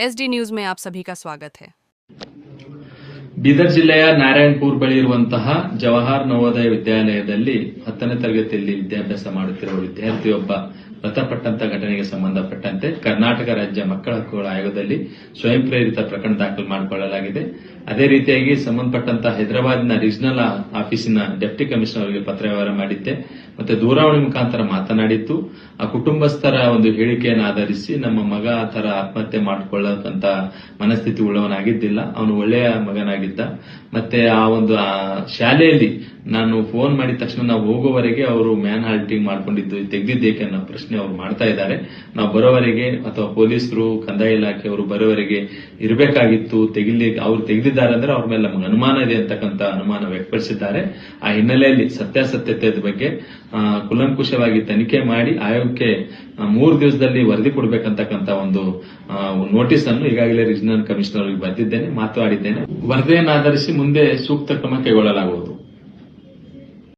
SD news में आप सभी का स्वागत है। ಬೀದರ್ ಜಿಲ್ಲೆಯ ನಾರಾಯಣಪುರ ಬಳಿ ಇರುವಂತಹ ಜವಾಹರ್ ನವೋದಯ ವಿದ್ಯಾಲಯದಲ್ಲಿ 10ನೇ ತರಗತಿಯಲ್ಲಿ ವಿದ್ಯಾಭ್ಯಾಸ ಮಾಡುತ್ತಿರುವ ವಿದ್ಯಾರ್ಥಿಯೊಬ್ಬ ಮೃತಪಟ್ಟಂತ ಘಟನೆಗೆ ಸಂಬಂಧಪಟ್ಟಂತೆ ಕರ್ನಾಟಕ ರಾಜ್ಯ ಮಕ್ಕಳ ಹಕ್ಕುಗಳ ಆಯೋಗದಲ್ಲಿ ಸ್ವಯಂ ಪ್ರೇರಿತ ಪ್ರಕರಣ ದಾಖಲು ಮಾಡಿಕೊಳ್ಳಲಾಗಿದೆ. ಅದೇ ರೀತಿಯಾಗಿ ಸಂಬಂಧಪಟ್ಟಂತ ಹೈದರಾಬಾದ್ನ ರೀಜನಲ್ ಆಫೀಸಿನ ಡೆಪ್ಟಿ ಕಮಿಷನರ್ ಅವರಿಗೆ ಪತ್ರ ವ್ಯವಹಾರ ಮಾಡಿದ್ದೆ ಮತ್ತೆ ದೂರವಾಣಿ ಮುಖಾಂತರ ಮಾತನಾಡಿದ್ದು ಆ ಕುಟುಂಬಸ್ಥರ ಒಂದು ಹೇಳಿಕೆಯನ್ನು ಆಧರಿಸಿ ನಮ್ಮ ಮಗ ಆ ತರ ಆತ್ಮಹತ್ಯೆ ಮಾಡಿಕೊಳ್ಳಕ್ಕಂತ ಮನಸ್ಥಿತಿ ಉಳ್ಳವನಾಗಿದ್ದಿಲ್ಲ, ಅವನು ಒಳ್ಳೆಯ ಮಗನಾಗಿದ್ದ. ಮತ್ತೆ ಆ ಒಂದು ಶಾಲೆಯಲ್ಲಿ ನಾನು ಫೋನ್ ಮಾಡಿದ ತಕ್ಷಣ ನಾವು ಹೋಗೋವರೆಗೆ ಅವರು ಮ್ಯಾನ್ ಹಾಲ್ಟಿಂಗ್ ಮಾಡ್ಕೊಂಡಿದ್ದು ತೆಗೆದಿದ್ದೇಕೆ ಅನ್ನೋ ಪ್ರಶ್ನೆ ಅವರು ಮಾಡ್ತಾ ಇದ್ದಾರೆ. ನಾವು ಬರೋವರೆಗೆ ಅಥವಾ ಪೊಲೀಸರು ಕಂದಾಯ ಇಲಾಖೆಯವರು ಬರೋವರೆಗೆ ಇರಬೇಕಾಗಿತ್ತು, ಅವ್ರು ತೆಗೆದಿದ್ದಾರೆ ಅಂದ್ರೆ ಅವ್ರ ಮೇಲೆ ನಮಗೆ ಅನುಮಾನ ಇದೆ ಅಂತಕ್ಕಂಥ ಅನುಮಾನ ವ್ಯಕ್ತಪಡಿಸಿದ್ದಾರೆ. ಆ ಹಿನ್ನೆಲೆಯಲ್ಲಿ ಸತ್ಯಾಸತ್ಯತೆ ಬಗ್ಗೆ ಕುಲಂಕುಷವಾಗಿ ತನಿಖೆ ಮಾಡಿ ಆಯೋಗಕ್ಕೆ 3 ದಿವಸದಲ್ಲಿ ವರದಿ ಕೊಡಬೇಕಂತಕ್ಕಂಥ ಒಂದು ನೋಟಿಸ್ ಅನ್ನು ಈಗಾಗಲೇ ರೀಜನಲ್ ಕಮಿಷನರ್ ಅವರಿಗೆ ಬರೆದಿದ್ದೇನೆ, ಮಾತನಾಡಿದ್ದೇನೆ. ವರದಿಯನ್ನು ಆಧರಿಸಿ ಮುಂದೆ ಸೂಕ್ತ ಕ್ರಮ ಕೈಗೊಳ್ಳಲಾಗುವುದು.